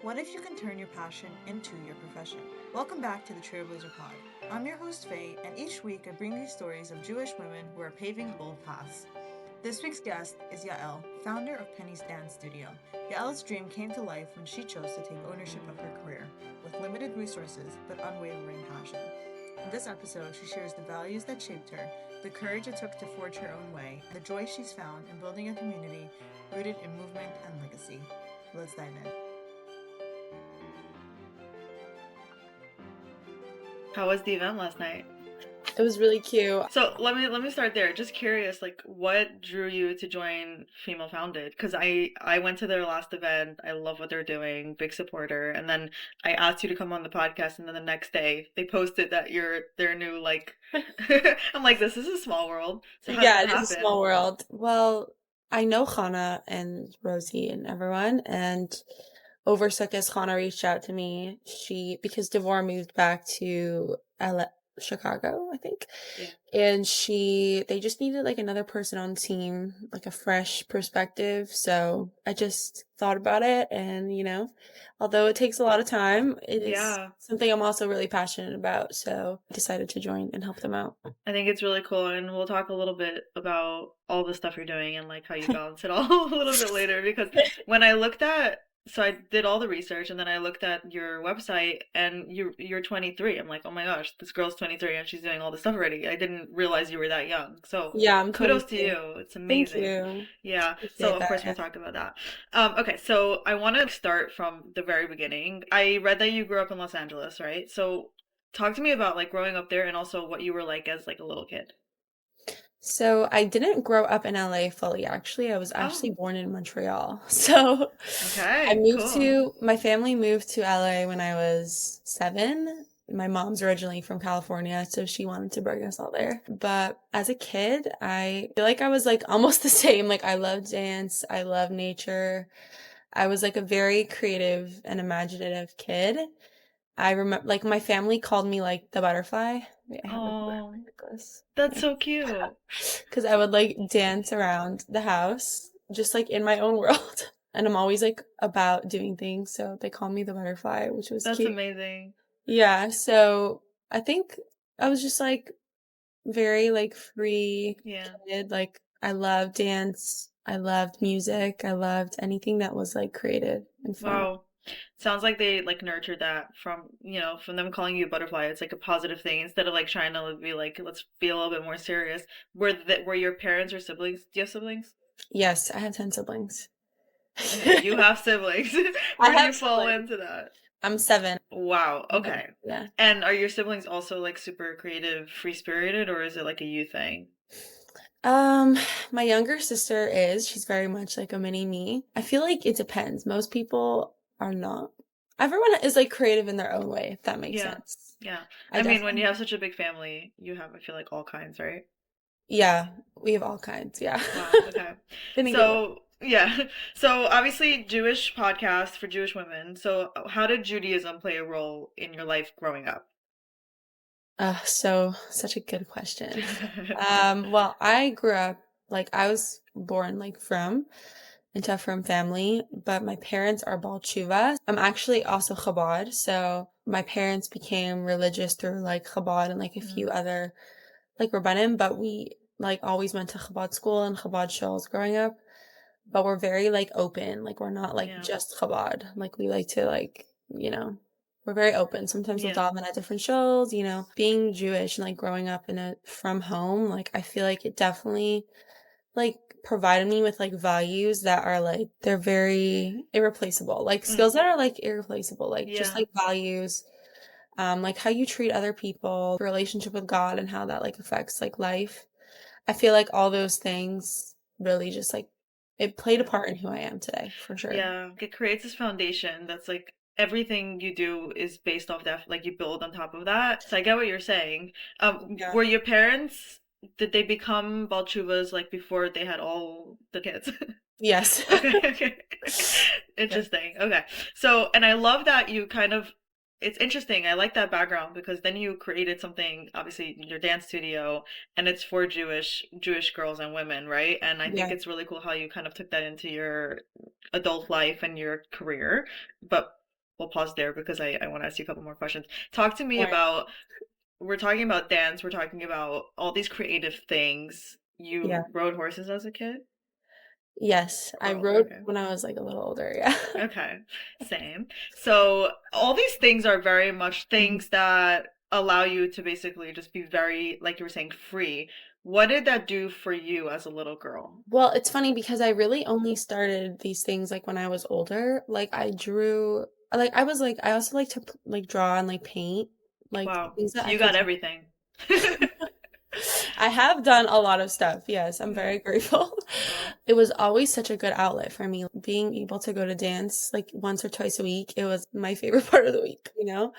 What if you can turn your passion into your profession? Welcome back to the TrailBLAZER Pod. I'm your host, Faye, and each week I bring you stories of Jewish women who are paving bold paths. This week's guest is Yael, founder of Penny's Dance Studio. Yael's dream came to life when she chose to take ownership of her career, with limited resources but unwavering passion. In this episode, she shares the values that shaped her, the courage it took to forge her own way, and the joy she's found in building a community rooted in movement and legacy. Let's dive in. How was the event last night? It was really cute. So let me start there. Just curious, like what drew you to join Female Founded? Because I went to their last event. I love what they're doing. Big supporter. And then I asked you to come on the podcast, and then the next day they posted that you're their new like. I'm like, this is a small world. So how did Yeah, that it is a happen? small world. Well, I know Hannah and Rosie and everyone, and over Sukkot, Hannah reached out to me. Because Devore moved back to Chicago, I think. Yeah. And they just needed like another person on the team, like a fresh perspective. So I just thought about it, and although it takes a lot of time, it is Yeah. something I'm also really passionate about. So I decided to join and help them out. I think it's really cool, and we'll talk a little bit about all the stuff you're doing and like how you balance it all a little bit later. Because when I looked at, so I did all the research, and then I looked at your website, and you're 23. I'm like, oh my gosh, this girl's 23 and she's doing all this stuff already. I didn't realize you were that young. So Yeah, I'm kudos to 22. you. It's Thank amazing. you. Yeah. So Appreciate of course we'll that. talk about that. Okay, so I want to start from the very beginning. I read that you grew up in Los Angeles, right? So talk to me about like growing up there and also what you were like as like a little kid. So I didn't grow up in LA fully, actually. I was Oh, actually born in Montreal. So okay, cool. my family moved to LA when I was 7. My mom's originally from California, so she wanted to bring us all there. But as a kid, I feel like I was like almost the same. Like I love dance, I love nature. I was like a very creative and imaginative kid. I remember, like, my family called me like the butterfly. Wait, I have a butterfly Oh, necklace. that's Yeah. so cute. Because I would like dance around the house, just like in my own world. And I'm always like about doing things. So they call me the butterfly, which was That's cute. amazing. Yeah. So I think I was just like very like free Yeah. kid. Like I loved dance. I loved music. I loved anything that was like creative and fun. Wow. Sounds like they like nurtured that from, from them calling you a butterfly. It's like a positive thing instead of like trying to be like, let's be a little bit more serious. Were your parents or siblings? Do you have siblings? Yes, I have 10 siblings. Okay, you have siblings. I Where do have you fall siblings. into that? I'm 7. Wow. Yeah. Okay. Yeah. And are your siblings also like super creative, free-spirited, or is it like a you thing? Um, my younger sister she's very much like a mini me. I feel like it depends. Most people are not. Everyone is like creative in their own way, if that makes Yeah. sense. Yeah. I I mean, when you definitely, have such a big family, you have, I feel like, all kinds, right? yeah, we have all kinds. Yeah. Wow. Okay. In a good way. So, yeah. So, obviously, Jewish podcast for Jewish women. So, how did Judaism play a role in your life growing up? So such a good question. Well, I grew up like I was born like into a frum family, but my parents are Baal Tshuva. I'm actually also Chabad, so my parents became religious through like Chabad and like a few Mm, other like Rabbanim, but we like always went to Chabad school and Chabad shows growing up. But we're very like open, like we're not like yeah. just Chabad. Like we like to we're very open. Sometimes we'll Yeah. daven at different shows, Being Jewish and like growing up in a from home, like I feel like it definitely like provided me with like values that are like they're very irreplaceable. Like Mm, skills that are like irreplaceable, like just yeah. like values, like how you treat other people, relationship with God and how that like affects like life. I feel like all those things really just like it played a Yeah. part in who I am today, for sure. Yeah. It creates this foundation that's like everything you do is based off that, like you build on top of that. So I get what you're saying. Yeah. Were your parents, did they become Balchuvas like before they had all the kids? Yes. Okay, okay. Yeah. Interesting. Okay. So, and I love that you kind of, it's interesting. I like that background because then you created something, obviously your dance studio, and it's for Jewish girls and women, right? And I think Yeah. it's really cool how you kind of took that into your adult life and your career. But we'll pause there because I want to ask you a couple more questions. Talk to me Right. about, we're talking about dance, we're talking about all these creative things. Yeah. You rode horses as a kid? Yes, I Oh, rode okay. when I was like a little older. Yeah. Okay, same. So all these things are very much Mhm. things that allow you to basically just be very, like you were saying, free. What did that do for you as a little girl? Well, it's funny because I really only started these things like when I was older. Like I drew, like I was like I also like to like draw and like paint, like Wow, things that so I you could got do. everything. I have done a lot of stuff. Yes, I'm Yeah. very grateful. Wow. It was always such a good outlet for me. Being able to go to dance like once or twice a week, it was my favorite part of the week, you know?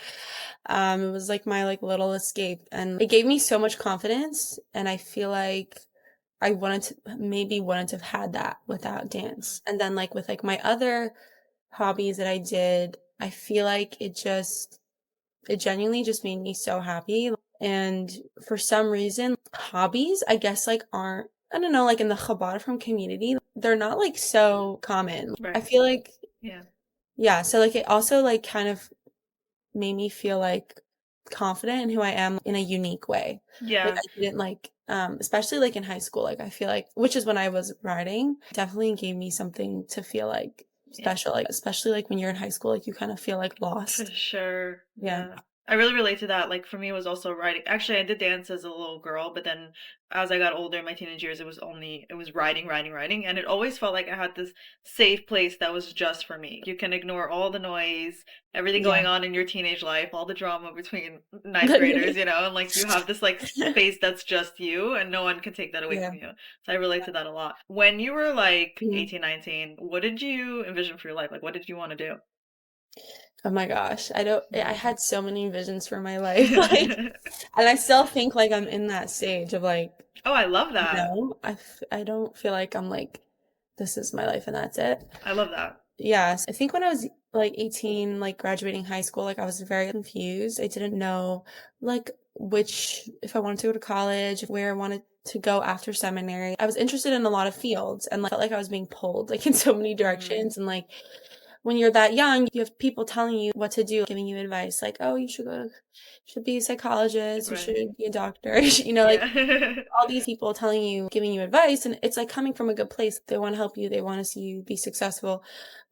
It was like my like little escape and it gave me so much confidence and I feel like I wanted to maybe wouldn't have had that without Mhm. dance. And then like with like my other hobbies that I did, I feel like it genuinely just made me so happy. And for some reason, hobbies, I guess, like aren't, I don't know, like in the Chabad from community, they're not like so common. I Right. feel like, Yeah. yeah. So like it also like kind of made me feel like confident in who I am in a unique way. Like Yeah. I didn't like, especially like in high school, like I feel like, which is when I was writing, definitely gave me something to feel like Yeah. special, like especially like when you're in high school, like you kind of feel like For lost. sure. Yeah. Yeah. I really relate to that. Like for me it was also writing. Actually, I did dance as a little girl, but then as I got older in my teenage years, it was writing, writing, writing, and it always felt like I had this safe place that was just for me. You can ignore all the noise, everything Yeah. going on in your teenage life, all the drama between ninth graders, Literally. you know, and like you have this like space that's just you and no one can take that away Yeah. from you. So I relate to that a lot. When you were like Mhm. 18, 19, what did you envision for your life? Like what did you want to Oh my gosh. I don't, I do? had so many visions for my life. Like, and I still think like I'm in that stage of like, Oh, I love that. no, I don't feel like I'm like, this is my life and that's it. I love that. Yes. I think when I was like 18, like graduating high school, like I was very confused. I didn't know like if I wanted to go to college, where I wanted to go after seminary. I was interested in a lot of fields and like, felt like I was being pulled like in so many Mm, directions and like when you're that young, you have people telling you what to do, giving you advice like, "Oh, you should be a psychologist, you should right. be a doctor." You know, like Yeah. all these people telling you, giving you advice, and it's like coming from a good place. They want to help you, they want to see you be successful,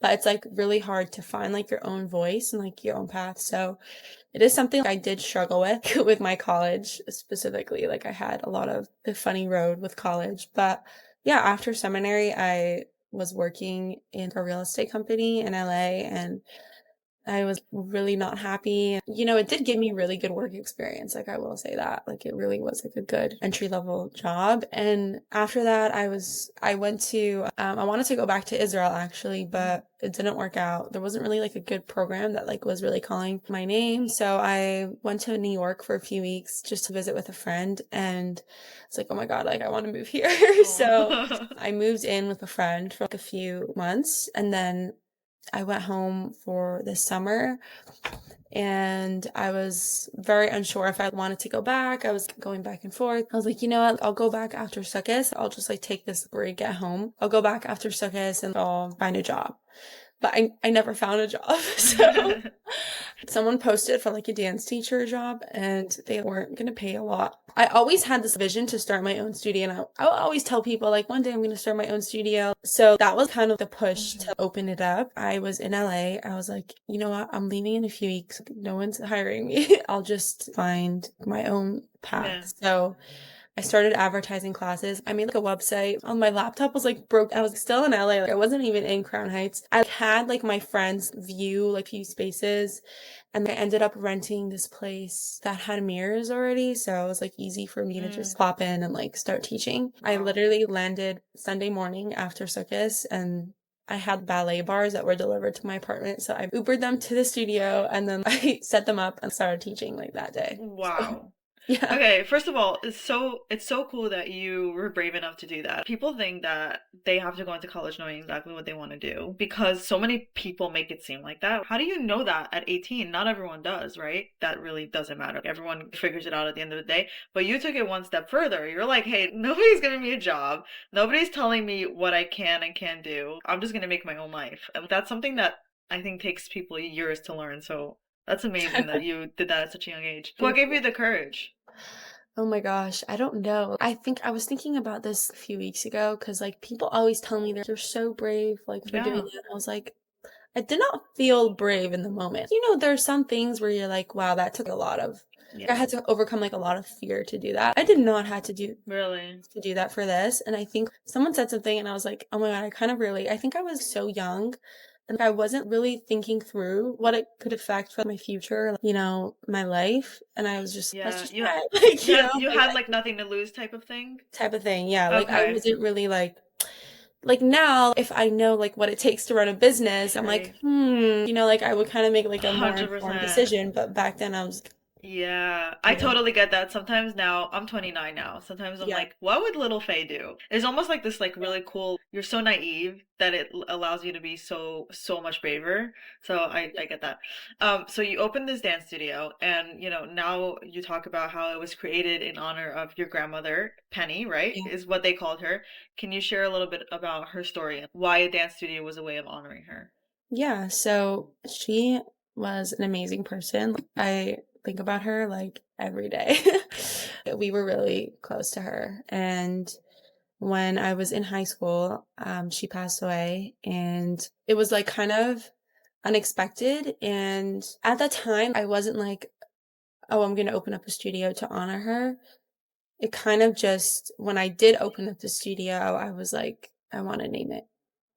but it's like really hard to find like your own voice and like your own path. So it is something I did struggle with with my college specifically. Like I had a lot of the funny road with college, but yeah, after seminary, I was working in a real estate company in LA and I was really not happy. You know, it did give me really good work experience. Like I will say that. Like it really was like a good entry level job. And after that, I went to, I wanted to go back to Israel actually, Mhm. but it didn't work out. There wasn't really like a good program that like was really calling my name. So I went to New York for a few weeks just to visit with a friend. And it's like, oh my God, like I want to move here. So Oh. I moved in with a friend for like a few months and then I went home for the summer and I was very unsure if I wanted to go back. I was going back and forth. I was like, you know what? I'll go back after Sukkot. I'll just like take this break at home. I'll go back after Sukkot and I'll find a job. But I never found a job. So someone posted for like a dance teacher job and they weren't going to pay a lot. I always had this vision to start my own studio and I would always tell people like one day I'm going to start my own studio. So that was kind of the push Mhm. to open it up. I was in LA. I was like, you know what? I'm leaving in a few weeks. No one's hiring me. I'll just find my own Yeah. path. So I started advertising classes. I made like a website. On my laptop was like broke. I was still in LA. Like I wasn't even in Crown Heights. I had like my friends view like few spaces and I ended up renting this place that had mirrors already. So it was like easy for me to Mm, just pop in and like start teaching. I wow. literally landed Sunday morning after Sukkot and I had ballet bars that were delivered to my apartment. So I Ubered them to the studio and then I set them up and started teaching like that day. So Wow. yeah. Okay, first of all, it's so cool that you were brave enough to do that. People think that they have to go into college knowing exactly what they want to do because so many people make it seem like that. How do you know that at 18? Not everyone does, right? That really doesn't matter. Everyone figures it out at the end of the day. But you took it one step further. You're like, hey, nobody's giving me a job. Nobody's telling me what I can and can't do. I'm just gonna make my own life. And that's something that I think takes people years to learn. So that's amazing that you did that at such a young age. What gave you the courage? Oh my gosh, I don't know. I think I was thinking about this a few weeks ago because like people always tell me that you're so brave like for doing Yeah. it. I was like, I did not feel brave in the moment. You know, there's some things where you're like, wow, that took a lot of I Yeah. had to overcome like a lot of fear to do that. I did not have Really? to do that for this. And I think someone said something and I was like, oh my God, I kind of really I think I was so young and I wasn't really thinking through what it could affect for my future, you know, my life. And I was just, let's Yeah. just try it. Like, you Yeah, know, you like had like nothing to lose type of thing. type of thing. Yeah. Like I Okay. wasn't really like now, if I know like what it takes to run a business, I'm like, Right. you know, like I would kind of make like a more informed 100%. decision. But back then I was, Yeah, I you know, totally get that. Sometimes now, I'm 29 now. Sometimes I'm yeah, like, what would little Faye do? It's almost like this like really cool, you're so naive that it allows you to be so much braver. So I get that. So you opened this dance studio and now you talk about how it was created in honor of your grandmother, Penny, right? yeah. Is what they called her. Can you share a little bit about her story and why a dance studio was a way of honoring her? Yeah, so she was an amazing person. I think about her like every day. We were really close to her. And when I was in high school, she passed away, and it was like kind of unexpected. And at that time, I wasn't like, oh, I'm going to open up a studio to honor her. It kind of just, when I did open up the studio, I was like, I want to name it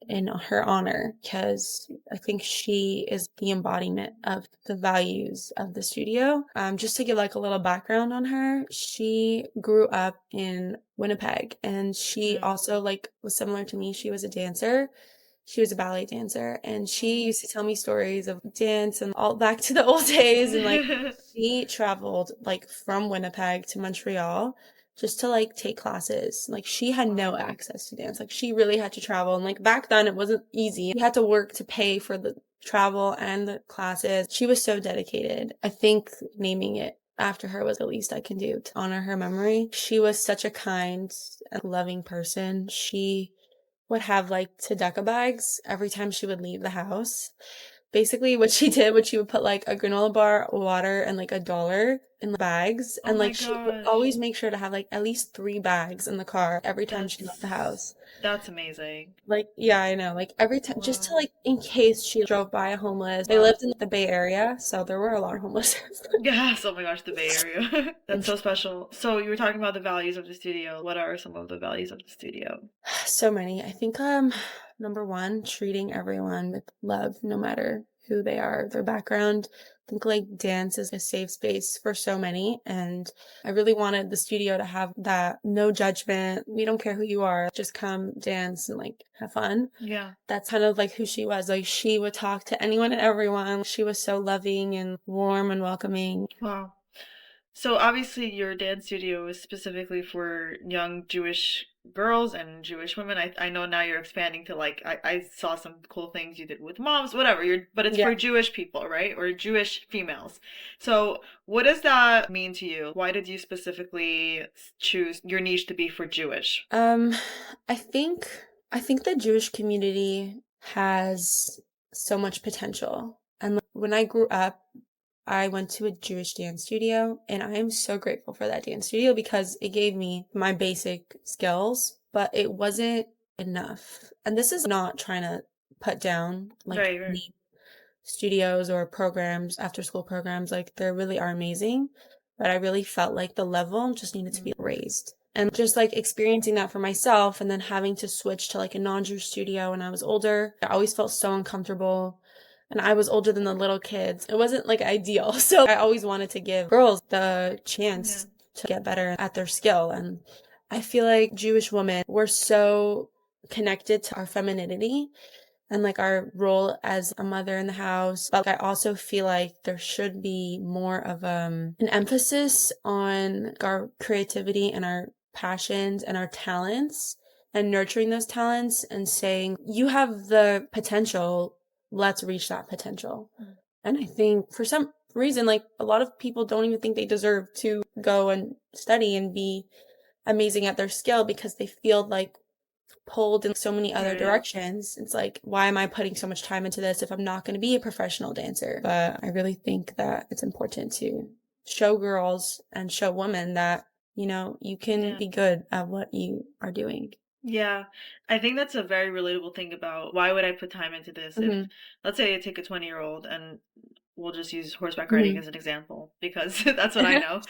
in her honor because I think she is the embodiment of the values of the studio. Just to give like a little background on her, she grew up in Winnipeg and she Mm. also like was similar to me. She was a dancer. She was a ballet dancer and she Oh. used to tell me stories of dance and all back to the old days and like she traveled like from Winnipeg to Montreal just to like take classes. Like she had no Wow. access to dance. Like she really had to travel. And like back then it wasn't easy. You had to work to pay for the travel and the classes. She was so dedicated. I think naming it after her was the least I can do to honor her memory. She was such a kind and loving person. She would have like tzedakah bags every time she would leave the house. Basically, what she did was she would put like a granola bar, water, and like $1 in the bags. Oh And my like she would gosh. always make sure to have like at least 3 bags in the car every time she left the That's house. that's amazing. Like, yeah, I know. Like every time, just to Wow. like in case she drove by a homeless. They lived in the Bay Area, so there were a lot of homeless. Yes, oh my gosh, the Bay Area. And That's so special. So you were talking about the values of the studio. What are some of the values of the studio? so many. I think number one, treating everyone with love, no matter who they are, their background. I think like dance is a safe space for so many. And I really wanted the studio to have that no judgment. We don't care who you are. Just come dance and like have fun. Yeah. That's kind of like who she was. Like she would talk to anyone and everyone. She was so loving and warm and welcoming. Wow. So obviously your dance studio is specifically for young Jewish girls and Jewish women. I know now you're expanding to like I saw some cool things you did with moms, whatever. But it's Yeah. for Jewish people, right? Or Jewish females. So what does that mean to you? Why did you specifically choose your niche to be for Jewish? Um, I think I think the Jewish community has so much potential. And like, when I grew up, I went to a Jewish dance studio, and I am so grateful for that dance studio because it gave me my basic skills, but it wasn't enough. And this is not trying to put down like Right, right. any studios or programs, after school programs, like they really are amazing. But I really felt like the level just needed to be Mm. raised. And just like experiencing that for myself and then having to switch to like a non-Jewish studio when I was older, I always felt so uncomfortable. And I was older than the little kids. It wasn't like ideal. So I always wanted to give girls the Yeah. chance to get better at their skill. And I feel like Jewish women, we're so connected to our femininity and like our role as a mother in the house. But I also feel like there should be more of an emphasis on our creativity and our passions and our talents and nurturing those talents and saying, you have the potential, let's reach that potential. Mm. And I think for some reason, like a lot of people don't even think they deserve to go and study and be amazing at their skill because they feel like pulled in so many other Right. directions. It's like, why am I putting so much time into this if I'm not going to be a professional dancer? But I really think that it's important to show girls and show women that, you can Yeah. be good at what you are doing. Yeah, I think that's a very relatable thing about why would I put time into this if, Mhm. let's say I take a 20-year-old and we'll just use horseback riding Mhm. as an example because that's what I know.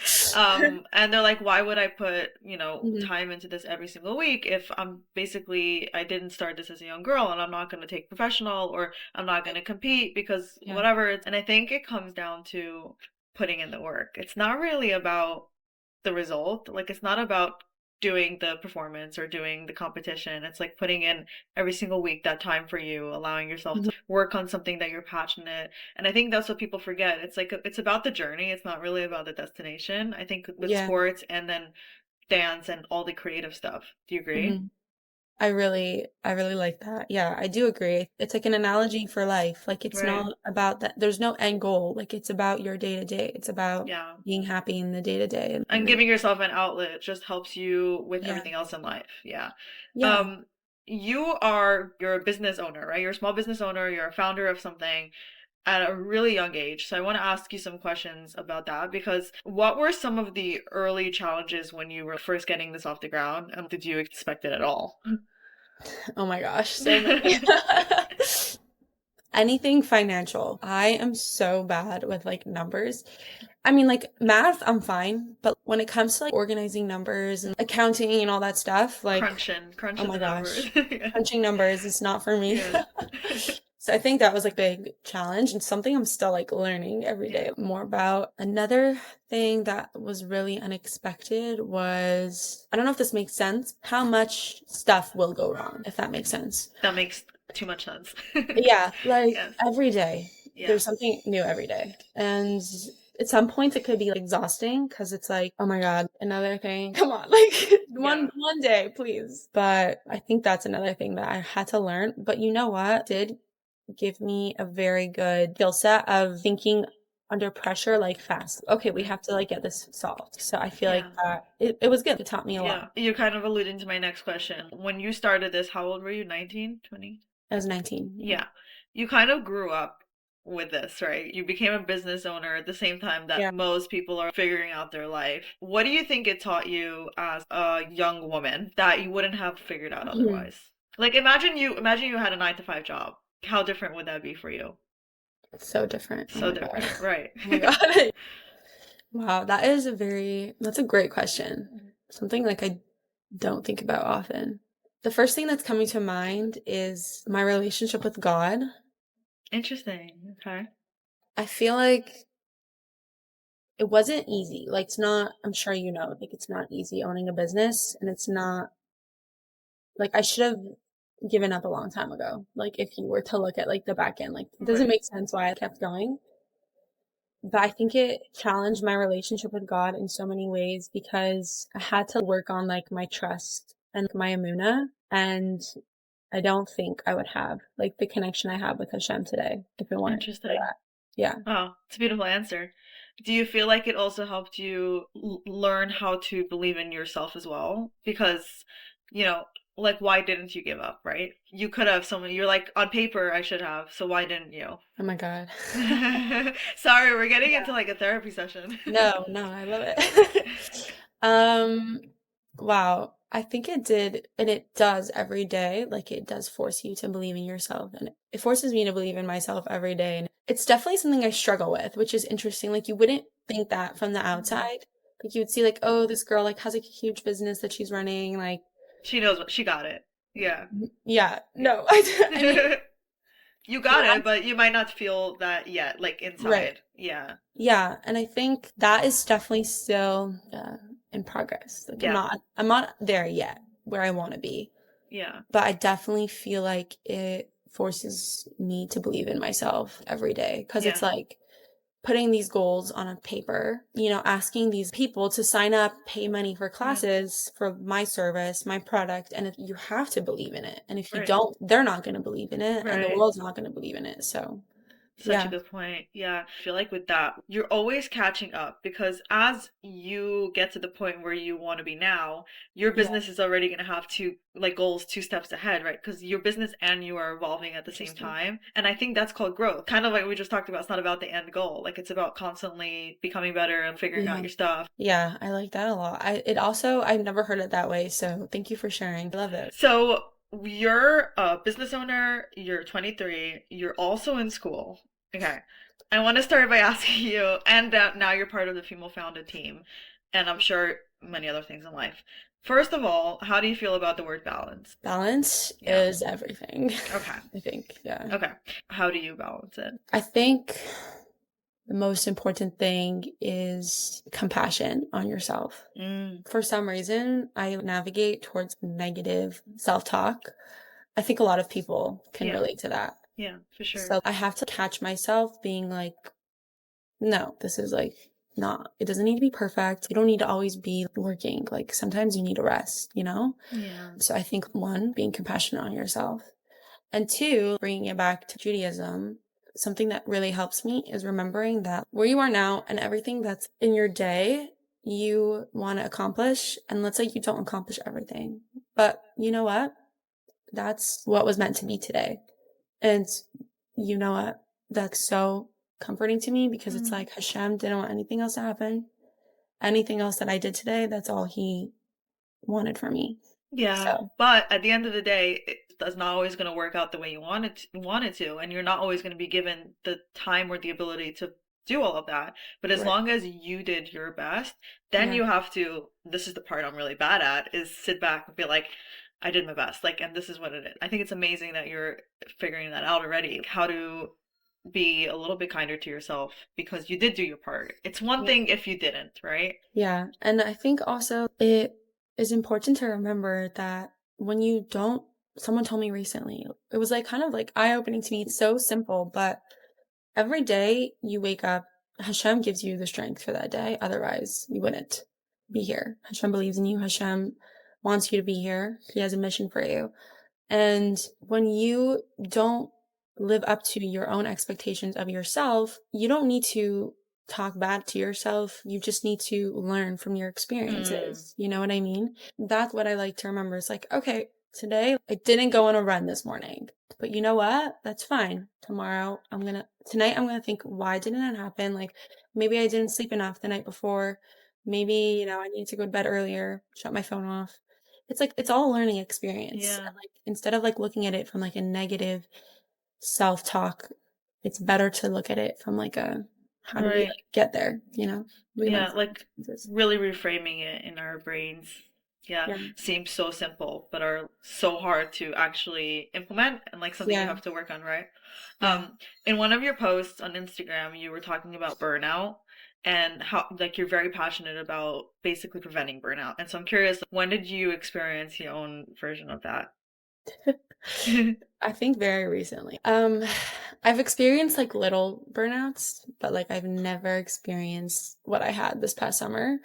And they're like, why would I put, Mhm. time into this every single week if I didn't start this as a young girl and I'm not going to take professional or I'm not going to compete because Yeah. whatever. And I think it comes down to putting in the work. It's not really about the result. Like it's not about doing the performance or doing the competition. It's like putting in every single week that time for you, allowing yourself Mhm. to work on something that you're passionate. And I think that's what people forget. It's like it's about the journey. It's not really about the destination. I think with Yeah. sports and then dance and all the creative stuff. Do you agree? Mhm. I really like that. Yeah, I do agree. It's like an analogy for life. Like it's Right. not about that. There's no end goal. Like it's about your day to day. It's about Yeah. being happy in the day to day. And And giving yourself an outlet just helps you with yeah, everything else in life. Yeah. yeah. Um, you're a business owner, right? You're a small business owner, you're a founder of something at a really young age. So I want to ask you some questions about that because what were some of the early challenges when you were first getting this off the ground? And did you expect it at all? Oh my gosh, so many. Anything financial. I am so bad with like numbers. I mean, like math, I'm fine, but when it comes to like organizing numbers and accounting and all that stuff, like, oh Crunching my the numbers. gosh, Yeah. crunching numbers is not for me. Yeah. So I think that was like a big challenge and something I'm still like learning every Yeah. day more about. Another thing that was really unexpected was, I don't know if this makes sense, how much stuff will go wrong, if that makes sense. That makes too much sense. Yeah, like Yes. every day, Yeah. there's something new every day. And at some points it could be like exhausting because it's like, oh my God, another thing. Come on, like Yeah. one day, please. But I think that's another thing that I had to learn. But you know what? Did give me a very good skill set of thinking under pressure, like fast. Okay, we have to like get this solved. So I feel like Yeah. that it was good. It taught me a Yeah. lot. You're kind of alluding to my next question. When you started this, how old were you? 19, 20? I was 19. Yeah. Yeah. You kind of grew up with this, right? You became a business owner at the same time that Yeah. most people are figuring out their life. What do you think it taught you as a young woman that you wouldn't have figured out otherwise? Like imagine you had a 9 to 5 job. How different would that be for you? So different. Oh So my God. different, right? Oh my God. Wow, that's a great question. Something like I don't think about often. The first thing that's coming to mind is my relationship with God. Interesting. Okay. I feel like it wasn't easy. Like it's not, I'm sure like it's not easy owning a business and it's not like I should have given up a long time ago. Like if you were to look at like the back end, like it doesn't Right. make sense why I kept going. But I think it challenged my relationship with God in so many ways because I had to work on like my trust and my amuna. And I don't think I would have like the connection I have with Hashem today if it weren't for Interesting. that. Yeah. Wow, it's a beautiful answer. Do you feel like it also helped you learn how to believe in yourself as well? Because, you know, like why didn't you give up, right? You could have someone you're like on paper I should have, so why didn't you? Oh my God. Sorry, we're getting Yeah. into like a therapy session. No, I love it. Um, wow. I think it did, and it does every day. Like it does force you to believe in yourself, and it forces me to believe in myself every day. And it's definitely something I struggle with, which is interesting. Like you wouldn't think that from the Mhm. outside. Like you would see like, oh, this girl like has like a huge business that she's running. Like, She knows what she got it. Yeah. yeah, Yeah. no, I mean, You when got I, it, but you might not feel that yet, like right. inside. Yeah. Yeah, and I think that is definitely still in progress. Like Yeah. I'm not there yet where I want to be, Yeah. but I definitely feel like it forces me to believe in myself every day because it's Yeah. like putting these goals on a paper, asking these people to sign up, pay money for Yeah. classes for my service, my product, and you have to believe in it. And if you Right. don't, they're not going to believe in it, and the Right. world's not going to believe in it. So, Such a good point. Yeah. I feel like with that, you're always catching up because as you get to the point where you want to be now, your business is already going to have goals 2 steps ahead, right? Because your business and you are evolving at the same time. And I think that's called growth. Kind of like we just talked about, it's not about the end goal. Like it's about constantly becoming better and figuring out your stuff. Yeah, I like that a lot. I've never heard it that way. So thank you for sharing. I love it. So you're a business owner, you're 23, you're also in school. Okay. I want to start by asking you, and now you're part of the female founded team, and I'm sure many other things in life. First of all, how do you feel about the word balance? Balance is everything. Okay. I think, yeah. Okay. How do you balance it? I think the most important thing is compassion on yourself. For some reason, I navigate towards negative self-talk. I think a lot of people can relate to that. Yeah, for sure. So I have to catch myself being like, no, this is like not, it doesn't need to be perfect. You don't need to always be working. Like sometimes you need a rest, you know? Yeah. So I think 1, being compassionate on yourself. And 2, bringing it back to Judaism, something that really helps me is remembering that where you are now and everything that's in your day you want to accomplish. And let's say you don't accomplish everything, but you know what? That's what was meant to be today. And you know what? That's so comforting to me because it's like Hashem didn't want anything else to happen. Anything else that I did today, that's all he wanted for me. Yeah, So. but at the end of the day, it's not always going to work out the way you want it to, and you're not always going to be given the time or the ability to do all of that. But as long as you did your best, then you have to, this is the part I'm really bad at, is sit back and be like, I did my best. Like, and this is what it is. I think it's amazing that you're figuring that out already. How to be a little bit kinder to yourself because you did do your part. It's one thing if you didn't, right? Yeah. And I think also it is important to remember that when you don't, someone told me recently, it was like kind of like eye-opening to me. It's so simple, but every day you wake up, Hashem gives you the strength for that day. Otherwise, you wouldn't be here. Hashem believes in you. Hashem wants you to be here. He has a mission for you. And when you don't live up to your own expectations of yourself, you don't need to talk bad to yourself. You just need to learn from your experiences. You know what I mean? That's what I like to remember. It's like, okay, today I didn't go on a run this morning, but you know what? That's fine. Tonight I'm going to think, why didn't that happen? Like maybe I didn't sleep enough the night before. Maybe, I need to go to bed earlier, shut my phone off. It's like, it's all a learning experience. Yeah. And like, instead of like looking at it from like a negative self-talk, it's better to look at it from like a, how do we like get there, Yeah, like really reframing it in our brains. Yeah, seems so simple, but are so hard to actually implement and like something you have to work on, right? In one of your posts on Instagram, you were talking about burnout and how like you're very passionate about basically preventing burnout. And so I'm curious, when did you experience your own version of that? I think very recently. I've experienced like little burnouts, but like I've never experienced what I had this past summer.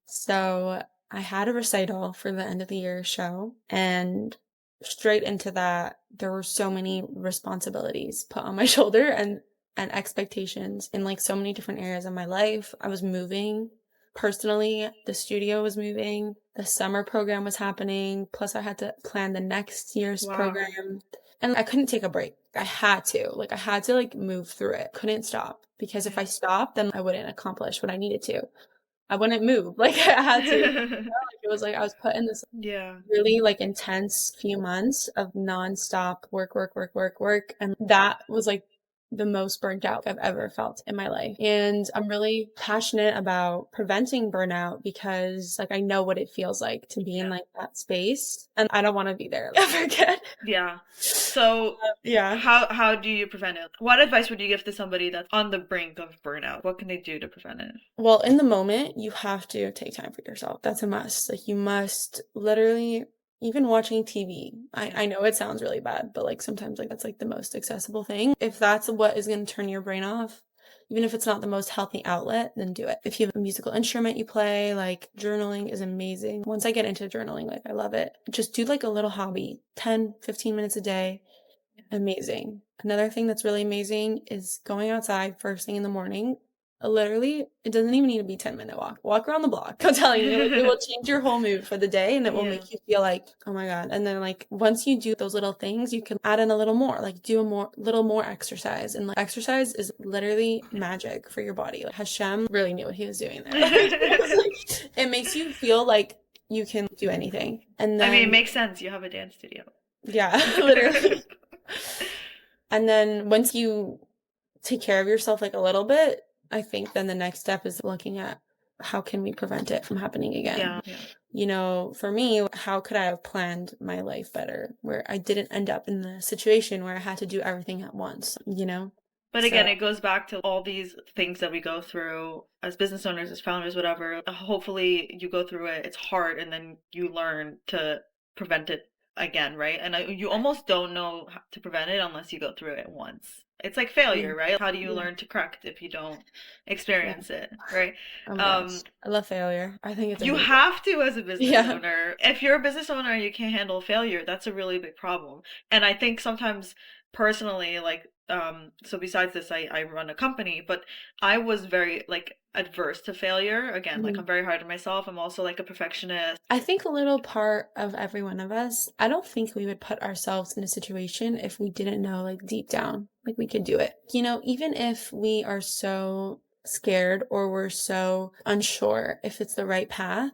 So I had a recital for the end of the year show, and straight into that, there were so many responsibilities put on my shoulder and expectations in like so many different areas of my life. I was moving. Personally, the studio was moving, the summer program was happening, plus I had to plan the next year's program, and I couldn't take a break. I had to move through it. Couldn't stop, because if I stopped, then I wouldn't accomplish what I needed to. I wouldn't move. Like I had to. It was like I was put in this really like intense few months of nonstop work. And that was like the most burnt out I've ever felt in my life. And I'm really passionate about preventing burnout because like I know what it feels like to be in like that space, and I don't want to be there ever again. Yeah. So how do you prevent it? What advice would you give to somebody that's on the brink of burnout? What can they do to prevent it? Well, in the moment, you have to take time for yourself. That's a must. Like you must literally, even watching TV. I know it sounds really bad, but like sometimes like that's like the most accessible thing. If that's what is going to turn your brain off, even if it's not the most healthy outlet, then do it. If you have a musical instrument you play, like journaling is amazing. Once I get into journaling, like I love it. Just do like a little hobby, 10, 15 minutes a day. amazing. Another thing that's really amazing is going outside first thing in the morning. Literally, it doesn't even need to be 10-minute walk. Walk around the block. I'm telling you, it will change your whole mood for the day, and it will Yeah. make you feel like, oh my God. And then like once you do those little things, you can add in a little more, like do a little more exercise. And like exercise is literally magic for your body. Like Hashem really knew what he was doing there. It makes you feel like you can do anything. And then I mean, it makes sense. You have a dance studio. yeah, literally. And then once you take care of yourself like a little bit, I think then the next step is looking at how can we prevent it from happening again. Yeah. You know, for me, how could I have planned my life better where I didn't end up in the situation where I had to do everything at once, you know? But again, it goes back to all these things that we go through as business owners, as founders, whatever. Hopefully you go through it, it's hard, and then you learn to prevent it again, right? And you almost don't know how to prevent it unless you go through it once. It's like failure, right? How do you learn to correct if you don't experience it, right? Oh my gosh. I love failure. I think it's you amazing. have to as a business owner. If you're a business owner and you can't handle failure, that's a really big problem. And I think sometimes personally, like so besides this, I run a company, but I was very like adverse to failure. Again, like I'm very hard on myself. I'm also like a perfectionist. I think a little part of every one of us, I don't think we would put ourselves in a situation if we didn't know like deep down, like we could do it. You know, even if we are so scared or we're so unsure if it's the right path,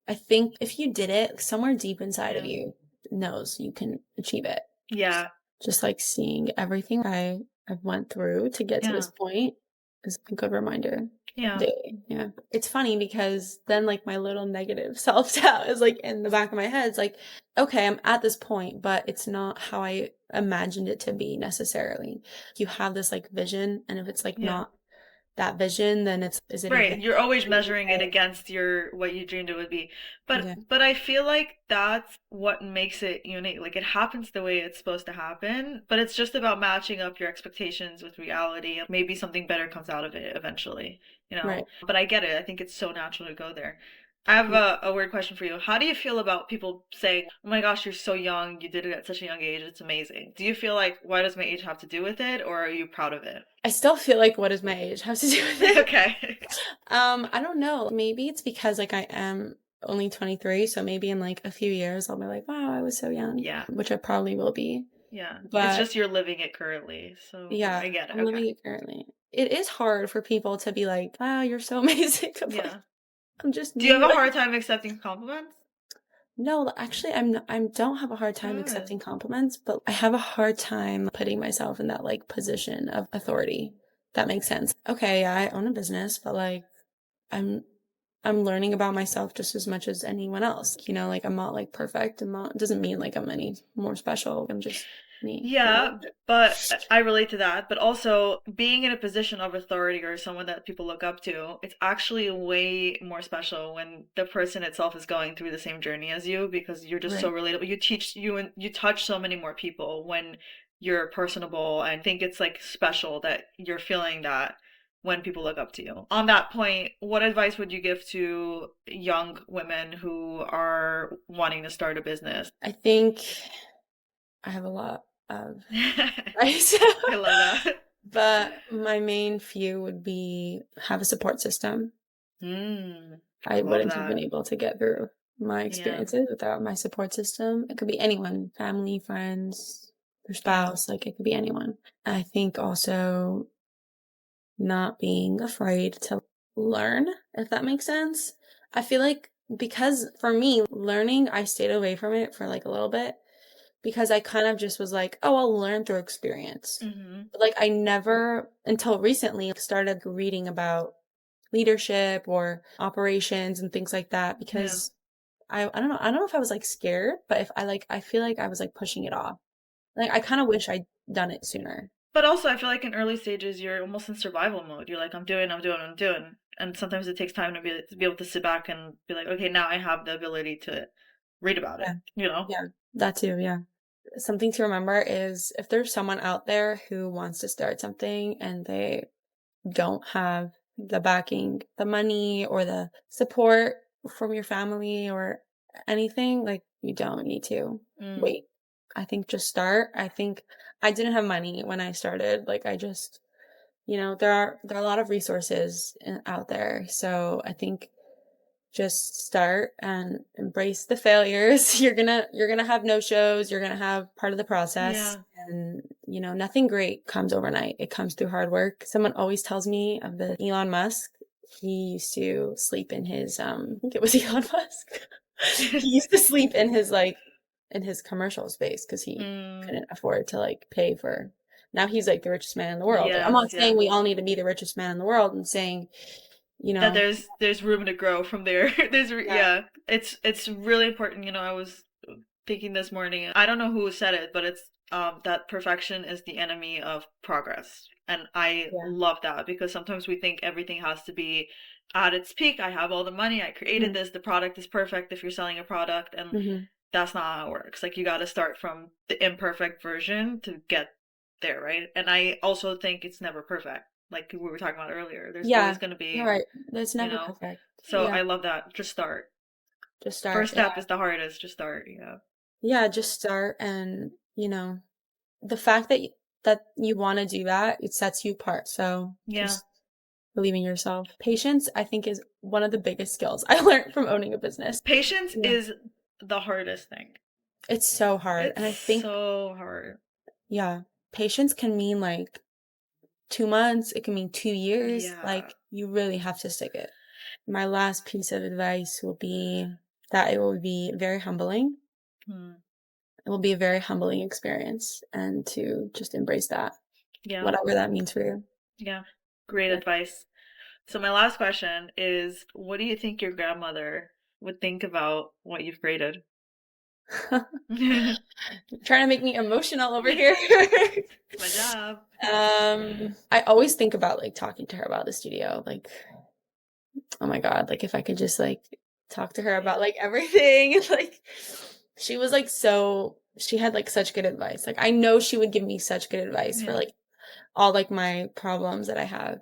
I think if you did it, somewhere deep inside of you knows you can achieve it. Yeah. Just like seeing everything I've went through to get to this point is a good reminder. Yeah. Yeah. It's funny because then like my little negative self-doubt is like in the back of my head. It's like, okay, I'm at this point, but it's not how I imagined it to be necessarily. You have this like vision, and if it's like not that vision, then is it right? even You're always measuring it against what you dreamed it would be. But I feel like that's what makes it unique. Like it happens the way it's supposed to happen, but it's just about matching up your expectations with reality. Maybe something better comes out of it eventually, you know. Right. But I get it. I think it's so natural to go there. I have a weird question for you. How do you feel about people saying, "Oh my gosh, you're so young. You did it at such a young age. It's amazing." Do you feel like, why does my age have to do with it, or are you proud of it? I still feel like, what does my age have to do with it? Okay. I don't know. Maybe it's because like I am only 23, so maybe in like a few years I'll be like, wow, I was so young. Yeah. Which I probably will be. Yeah. But it's just you're living it currently. So yeah, I get it. I'm living it currently. It is hard for people to be like, wow, you're so amazing. Yeah. I'm just Do you have a hard time accepting compliments? No, actually, I don't have a hard time accepting compliments, but I have a hard time putting myself in that like position of authority. That makes sense. Okay, yeah, I own a business, but like I'm learning about myself just as much as anyone else. You know, like I'm not like perfect. Doesn't mean like I'm any more special. I'm just me. Yeah, but I relate to that. But also being in a position of authority or someone that people look up to, it's actually way more special when the person itself is going through the same journey as you, because you're just so relatable. You touch so many more people when you're personable. And I think it's like special that you're feeling that when people look up to you. On that point, what advice would you give to young women who are wanting to start a business? I think I have a lot of advice. I love that. But my main few would be have a support system. I wouldn't have been able to get through my experiences without my support system. It could be anyone, family, friends, their spouse, like it could be anyone. I think also not being afraid to learn, if that makes sense. I feel like because for me, learning, I stayed away from it for like a little bit because I kind of just was like, oh, I'll learn through experience. But like I never, until recently, started reading about leadership or operations and things like that because I don't know. I don't know if I was like scared, but if I feel like I was like pushing it off. Like I kind of wish I'd done it sooner. But also, I feel like in early stages, you're almost in survival mode. You're like, I'm doing. And sometimes it takes time to be able to sit back and be like, okay, now I have the ability to read about it, you know? Yeah, that too, yeah. Something to remember is if there's someone out there who wants to start something and they don't have the backing, the money or the support from your family or anything, like you don't need to wait. I think just start. I think I didn't have money when I started. Like, I just, there are a lot of resources out there. So I think just start and embrace the failures. You're gonna have no shows. You're gonna have part of the process. Yeah. And nothing great comes overnight. It comes through hard work. Someone always tells me of the Elon Musk. He used to sleep in his I think it was Elon Musk. He used to sleep in his in his commercial space because he Mm, couldn't afford to pay for. Now he's like the richest man in the world. Like, I'm yes, not yeah. saying we all need to be the richest man in the world. I'm saying, That there's room to grow from there. yeah. Yeah, it's really important. I was thinking this morning. I don't know who said it, but it's that perfection is the enemy of progress, and I Yeah. love that because sometimes we think everything has to be at its peak. I have all the money. I created this. The product is perfect. If you're selling a product, and Mm-hmm. that's not how it works. Like you got to start from the imperfect version to get there, right? And I also think it's never perfect. Like we were talking about earlier, there's always Yeah, going to you're be, right. That's you never know. perfect. So Yeah, I love that. Just start. just start. First Yeah. step is the hardest. Just start. Yeah. Yeah, just start. And, the fact that you want to do that, it sets you apart. So Yeah. just believe in yourself. Patience, I think, is one of the biggest skills I learned from owning a business. Patience Yeah. is the hardest thing. It's so hard. It's And I think, so hard. yeah, patience can mean 2 months, it can mean 2 years. Yeah. You really have to stick it. My last piece of advice will be that it will be very humbling. Hmm. It will be a very humbling experience, and to just embrace that, Yeah. whatever that means for you. Yeah. Great Yeah. advice. So my last question is, what do you think your grandmother would think about what you've created? Trying to make me emotional over here. It's my job. I always think about talking to her about the studio. Oh my God, if I could just talk to her about everything. And she was she had such good advice. I know she would give me such good advice for Yeah. all my problems that I have.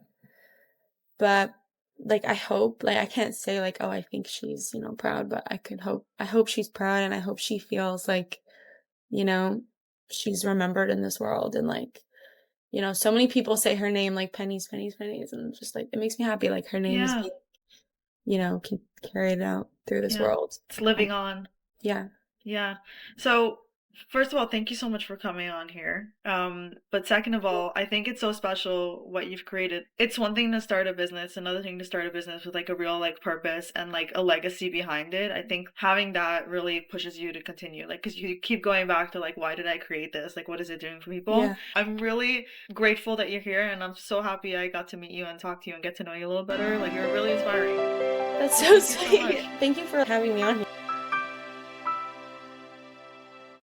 But I hope, I can't say oh, I think she's, proud, but I hope she's proud, and I hope she feels you know, she's remembered in this world. And so many people say her name pennies, pennies, pennies, and just it makes me happy. Her name is Yeah. being, can carry it out through this Yeah. world. It's living on. Yeah. Yeah. So, first of all, thank you so much for coming on here. But second of all, I think it's so special what you've created. It's one thing to start a business, another thing to start a business with a real purpose and a legacy behind it. I think having that really pushes you to continue. Because you keep going back to why did I create this? What is it doing for people? Yeah. I'm really grateful that you're here, and I'm so happy I got to meet you and talk to you and get to know you a little better. You're really inspiring. That's So so thank you so sweet. much. Thank you for having me on here.